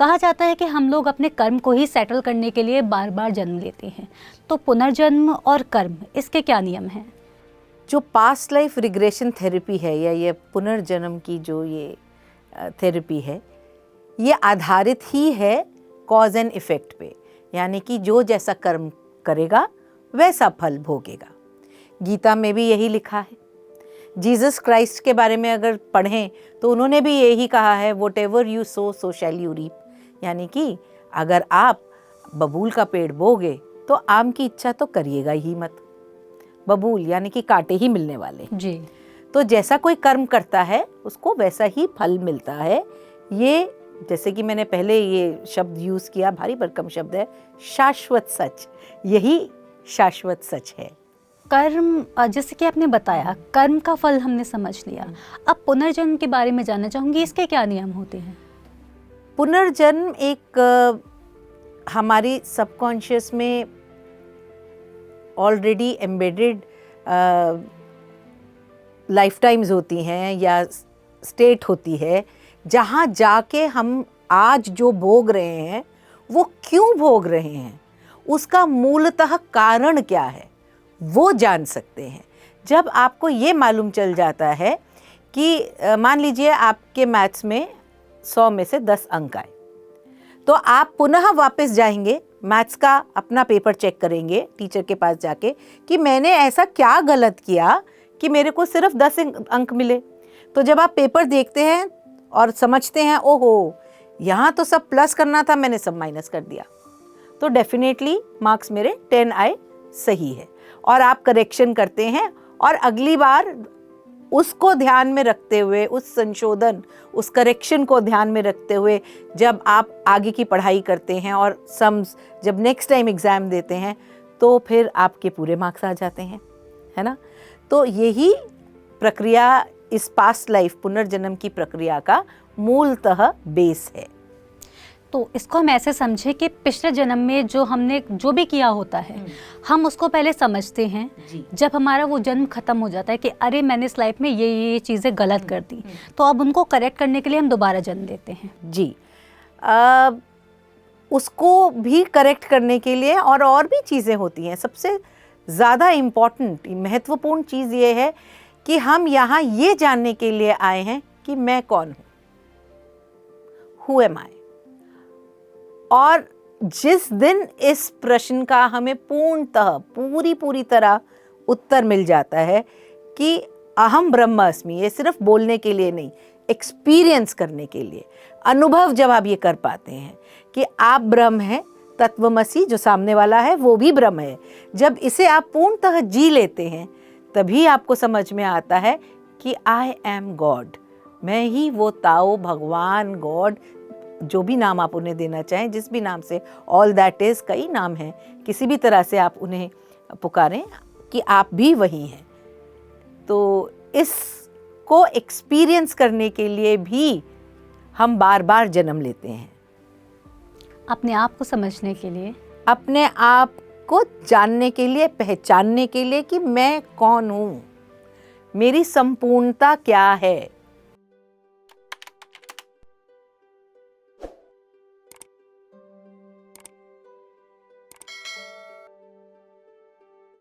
कहा जाता है कि हम लोग अपने कर्म को ही सेटल करने के लिए बार बार जन्म लेते हैं, तो पुनर्जन्म और कर्म, इसके क्या नियम हैं? जो पास्ट लाइफ रिग्रेशन थेरेपी है या ये पुनर्जन्म की जो ये थेरेपी है, ये आधारित ही है कॉज एंड इफ़ेक्ट पे, यानी कि जो जैसा कर्म करेगा वैसा फल भोगेगा। गीता में भी यही लिखा है। जीसस क्राइस्ट के बारे में अगर पढ़ें तो उन्होंने भी यही कहा है, whatever you sow so shall you reap, यानी कि अगर आप बबूल का पेड़ बोगे तो आम की इच्छा तो करिएगा ही मत। बबूल यानी कि कांटे ही मिलने वाले जी। तो जैसा कोई कर्म करता है उसको वैसा ही फल मिलता है। ये जैसे कि मैंने पहले ये शब्द यूज़ किया, भारी भरकम शब्द है, शाश्वत सच। यही शाश्वत सच है। कर्म, जैसे कि आपने बताया, कर्म का फल हमने समझ लिया। अब पुनर्जन्म के बारे में जानना चाहूँगी, इसके क्या नियम होते हैं? पुनर्जन्म एक हमारी सबकॉन्शियस में ऑलरेडी एम्बेडेड लाइफ टाइम्स होती हैं या स्टेट होती है, जहाँ जाके हम आज जो भोग रहे हैं वो क्यों भोग रहे हैं, उसका मूलतः कारण क्या है, वो जान सकते हैं। जब आपको ये मालूम चल जाता है कि मान लीजिए आपके मैथ्स में 100 में से 10 अंक आए, तो आप पुनः वापस जाएंगे, मैथ्स का अपना पेपर चेक करेंगे टीचर के पास जाके कि मैंने ऐसा क्या गलत किया कि मेरे को सिर्फ 10 अंक मिले। तो जब आप पेपर देखते हैं और समझते हैं, ओहो यहाँ तो सब प्लस करना था, मैंने सब माइनस कर दिया, तो डेफिनेटली मार्क्स मेरे 10 आए, सही है। और आप करेक्शन करते हैं और अगली बार उसको ध्यान में रखते हुए, उस संशोधन, उस करेक्शन को ध्यान में रखते हुए जब आप आगे की पढ़ाई करते हैं और सम्स जब नेक्स्ट टाइम एग्ज़ाम देते हैं तो फिर आपके पूरे मार्क्स आ जाते हैं, है ना। तो यही प्रक्रिया इस पास्ट लाइफ पुनर्जन्म की प्रक्रिया का मूलतः बेस है। तो इसको हम ऐसे समझे कि पिछले जन्म में जो हमने जो भी किया होता है, हम उसको पहले समझते हैं। जब हमारा वो जन्म खत्म हो जाता है कि अरे मैंने इस लाइफ में ये चीज़ें गलत कर दी, तो अब उनको करेक्ट करने के लिए हम दोबारा जन्म लेते हैं। जी, उसको भी करेक्ट करने के लिए और भी चीज़ें होती हैं। सबसे ज़्यादा इम्पॉर्टेंट, महत्वपूर्ण चीज़ ये है कि हम यहाँ ये जानने के लिए आए हैं कि मैं कौन हूँ, हु एम आई। और जिस दिन इस प्रश्न का हमें पूर्णतः पूरी तरह उत्तर मिल जाता है कि अहम ब्रह्मास्मि, ये सिर्फ बोलने के लिए नहीं, एक्सपीरियंस करने के लिए, अनुभव जब आप ये कर पाते हैं कि आप ब्रह्म हैं, तत्वमसी जो सामने वाला है वो भी ब्रह्म है, जब इसे आप पूर्णतः जी लेते हैं तभी आपको समझ में आता है कि आई एम गॉड, मैं ही वो ताओ, भगवान, गॉड, जो भी नाम आप उन्हें देना चाहें, जिस भी नाम से, ऑल दैट इज़, कई नाम हैं, किसी भी तरह से आप उन्हें पुकारें कि आप भी वही हैं। तो इसको एक्सपीरियंस करने के लिए भी हम बार बार जन्म लेते हैं, अपने आप को समझने के लिए, अपने आप को जानने के लिए, पहचानने के लिए कि मैं कौन हूँ, मेरी संपूर्णता क्या है।